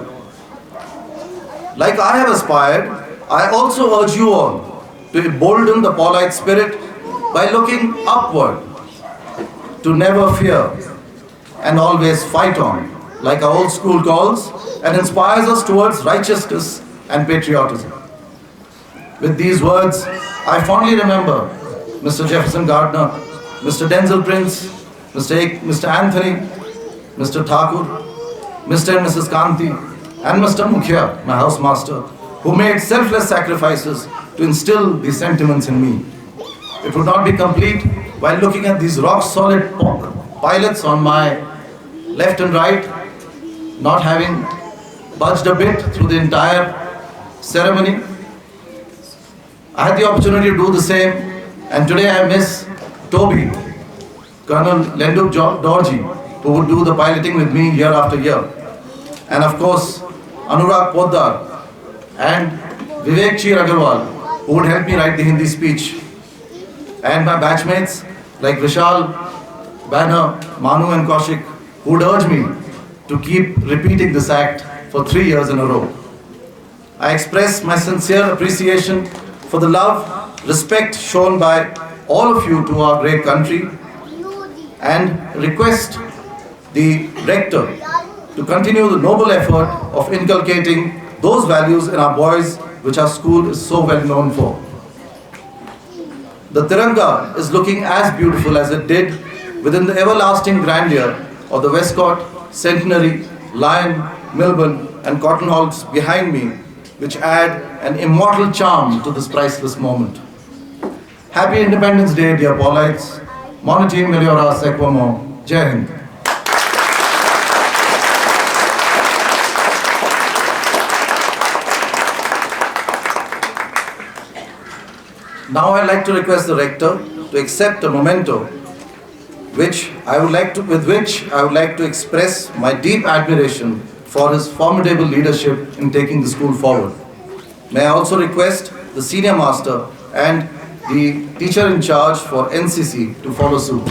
Like I have aspired, I also urge you all to embolden the Paulite spirit by looking upward, to never fear and always fight on, like our old school calls, and inspires us towards righteousness and patriotism. With these words, I fondly remember Mr. Jefferson Gardner, Mr. Denzel Prince, Mr. Anthony, Mr. Thakur, Mr. and Mrs. Kanti, and Mr. Mukhya, my housemaster, who made selfless sacrifices to instill these sentiments in me. It would not be complete while looking at these rock-solid pilots on my left and right, not having budged a bit through the entire ceremony. I had the opportunity to do the same, and today I miss Toby, Colonel Lenduk Dorji, who would do the piloting with me year after year. And of course, Anurag Poddar and Vivek Chir Agarwal, who would help me write the Hindi speech. And my batchmates like Vishal, Banner, Manu and Kaushik, who would urge me to keep repeating this act for 3 years in a row. I express my sincere appreciation for the love, respect shown by all of you to our great country, and request the rector to continue the noble effort of inculcating those values in our boys which our school is so well known for. The Tiranga is looking as beautiful as it did within the everlasting grandeur of the Westcott, Centenary, Lion, Milburn and Cotton Halls behind me, which add an immortal charm to this priceless moment. Happy Independence Day, dear Paulites. Monity Meliora Sequamo. Jai Hind. Now I'd like to request the rector to accept a memento with which I would like to express my deep admiration for his formidable leadership in taking the school forward. May I also request the senior master and the teacher in charge for NCC to follow suit.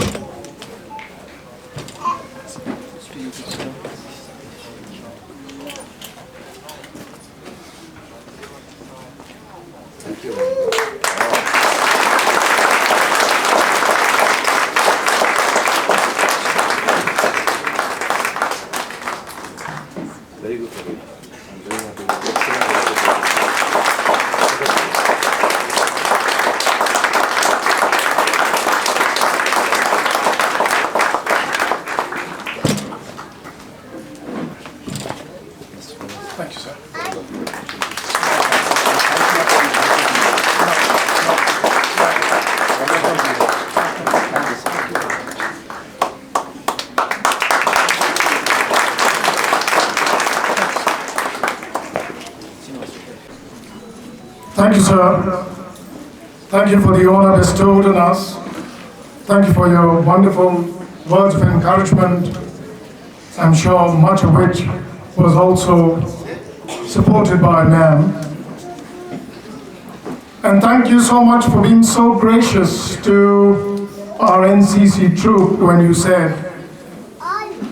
Very good. I'm very happy. Thank you, sir. Thank you, sir. Thank you for the honor bestowed on us. Thank you for your wonderful words of encouragement. I'm sure much of which was also supported by ma'am. And thank you so much for being so gracious to our NCC troop when you said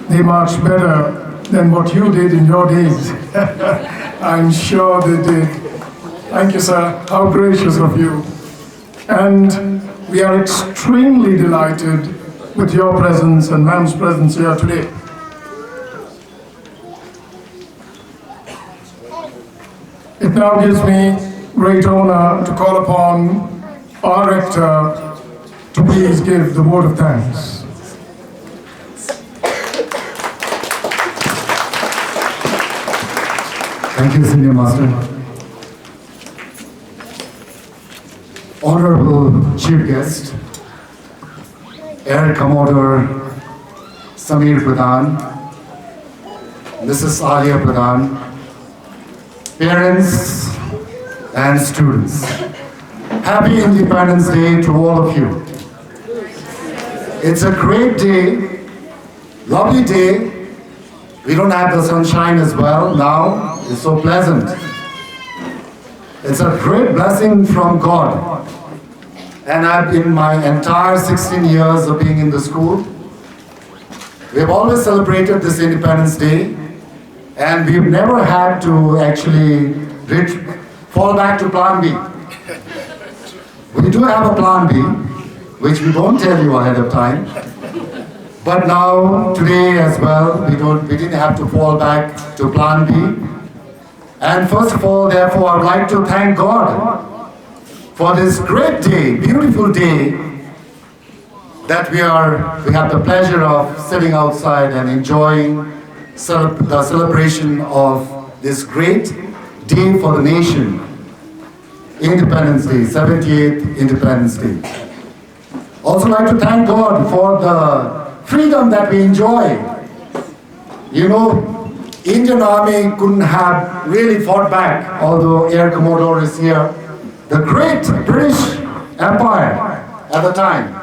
they marched better than what you did in your days. I'm sure they did. Thank you, sir. How gracious of you. And we are extremely delighted with your presence and ma'am's presence here today. It now gives me great honor to call upon our rector to please give the word of thanks. Thank you, Senior Master. Honorable Chief Guest, Air Commodore Sameer Pradhan, Mrs Aliya Pradhan, parents and students. Happy Independence Day to all of you. It's a great day, lovely day. We don't have the sunshine as well now. It's so pleasant. It's a great blessing from God. And I've been my entire 16 years of being in the school. We've always celebrated this Independence Day, and we've never had to actually fall back to Plan B. We do have a Plan B, which we won't tell you ahead of time. But now, today as well, we didn't have to fall back to Plan B. And first of all, therefore, I'd like to thank God for this great day, beautiful day, that we have the pleasure of sitting outside and enjoying the celebration of this great day for the nation, Independence Day, 78th Independence Day. Also like to thank God for the freedom that we enjoy. You know, Indian Army couldn't have really fought back, although Air Commodore is here. The great British Empire at the time,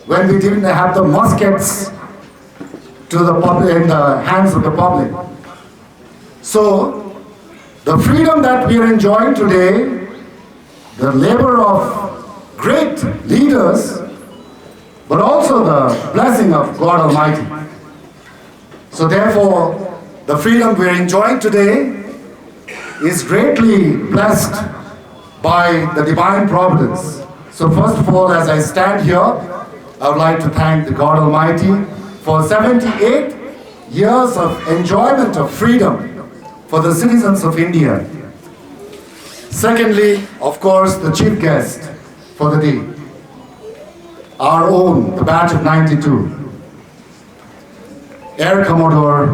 when we didn't have the muskets to the public, in the hands of the public. So, the freedom that we are enjoying today, the labor of great leaders, but also the blessing of God Almighty. So therefore, the freedom we are enjoying today is greatly blessed by the divine providence. So first of all, as I stand here, I would like to thank the God Almighty for 78 years of enjoyment of freedom for the citizens of India. Secondly, of course, the chief guest for the day, our own, the batch of 92, Air Commodore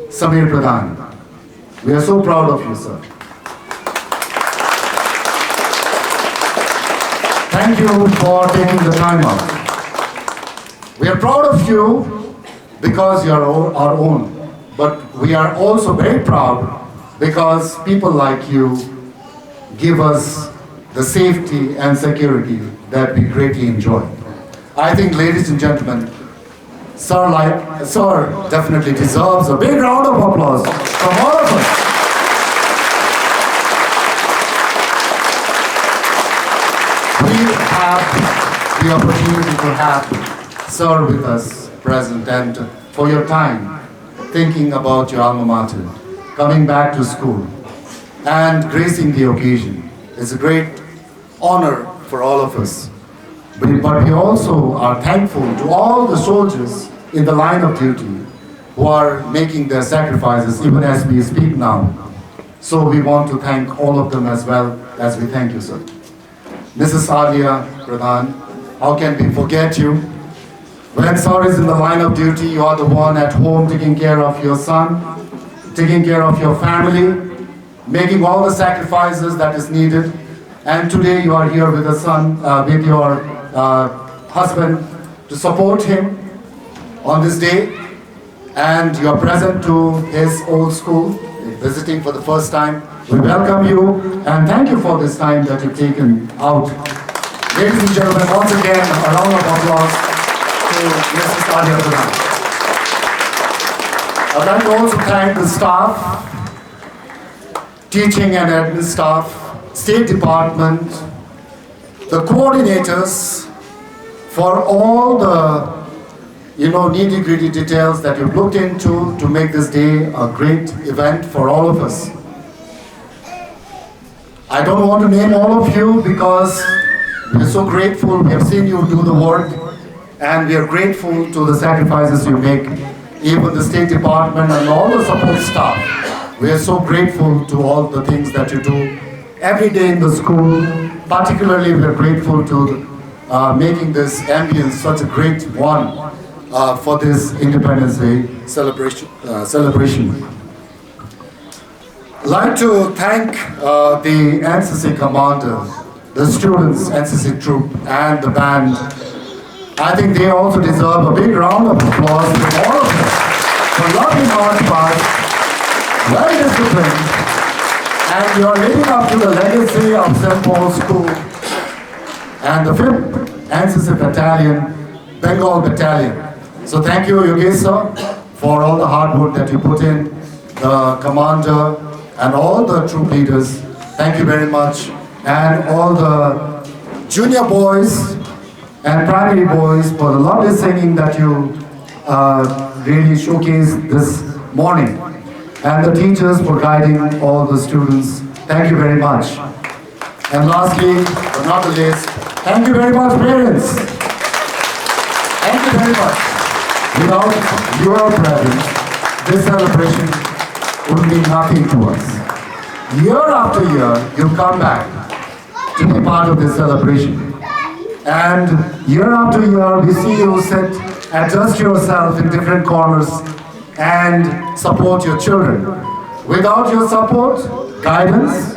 Sameer Pradhan. We are so proud of you, sir. Thank you for taking the time out. We are proud of you because you are our own, but we are also very proud because people like you give us the safety and security that we greatly enjoy. I think, ladies and gentlemen, Sir definitely deserves a big round of applause from all of us. We have the opportunity to have Sir with us present, and for your time thinking about your alma mater, coming back to school and gracing the occasion. It's a great honor for all of us. But we also are thankful to all the soldiers in the line of duty who are making their sacrifices even as we speak now. So we want to thank all of them as well as we thank you, sir. Mrs Aliya Pradhan, how can we forget you? When sir is in the line of duty, you are the one at home taking care of your son, taking care of your family, making all the sacrifices that is needed. And today you are here with the son, with your husband to support him on this day, and you are present to his old school, visiting for the first time. We welcome you and thank you for this time that you've taken out. Ladies and gentlemen, once again, a round of applause to Mrs. Aliya Pradhan. I'd like to also thank the staff, teaching and admin staff, State Department, the coordinators, for all the nitty-gritty details that you've looked into to make this day a great event for all of us. I don't want to name all of you because we are so grateful. We have seen you do the work, and we are grateful to the sacrifices you make, even the State Department and all the support staff. We are so grateful to all the things that you do every day in the school. Particularly, we are grateful to making this ambience such a great one for this Independence Day celebration. I'd like to thank the NCC commander, the students, NCC troop, and the band. I think they also deserve a big round of applause from all of them for lovely march past, very disciplined, and you are living up to the legacy of St. Paul's School and the 5th NCC Battalion, Bengal Battalion. So thank you, Yogesh sir, for all the hard work that you put in, the commander and all the troop leaders. Thank you very much. And all the junior boys and primary boys for the lovely singing that you really showcased this morning. And the teachers for guiding all the students. Thank you very much. And lastly, but not the least, thank you very much, parents. Thank you very much. Without your presence, this celebration would mean nothing to us. Year after year, you come back to be part of this celebration. And year after year, we see you sit, adjust yourself in different corners and support your children. Without your support, guidance,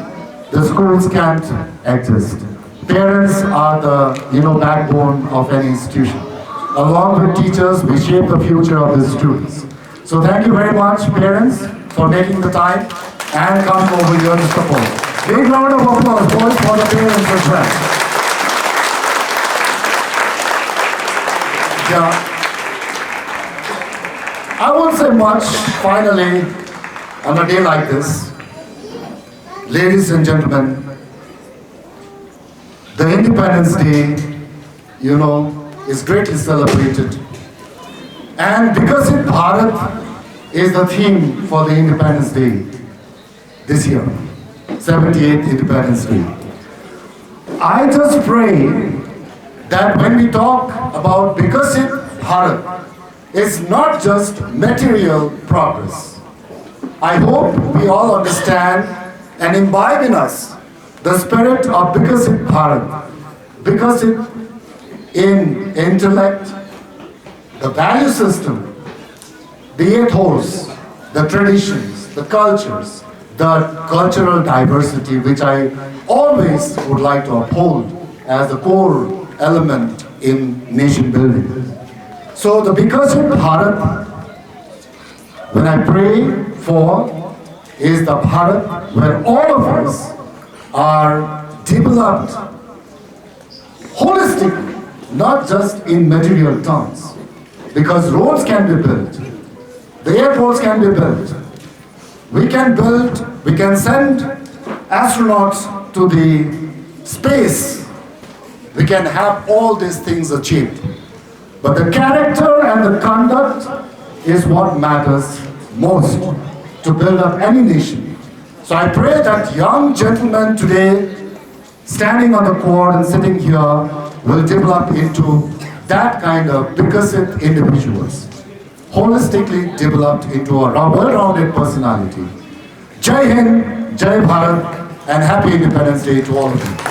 the schools can't exist. Parents are the backbone of any institution. Along with teachers, we shape the future of the students. So thank you very much, parents, for making the time and coming over here to support. Big round of applause, boys, for the parents as well. Yeah. I won't say much, finally, on a day like this. Ladies and gentlemen, the Independence Day, is greatly celebrated. And VIKSIT Bharat is the theme for the Independence Day this year, 78th Independence Day. I just pray that when we talk about VIKSIT Bharat, it's not just material progress. I hope we all understand and imbibe in us the spirit of VIKSIT Bharat. VIKSIT in intellect, the value system, the ethos, the traditions, the cultures, the cultural diversity, which I always would like to uphold as a core element in nation building. So the VIKSIT Bharat, when I pray for, is the Bharat where all of us are developed holistically, not just in material terms. Because roads can be built, the airports can be built, we can send astronauts to the space, we can have all these things achieved. But the character and the conduct is what matters most to build up any nation. So I pray that young gentlemen today, standing on the quad and sitting here, will develop into that kind of VIKSIT individuals, holistically developed into a well-rounded personality. Jai Hind, Jai Bharat, and happy Independence Day to all of you.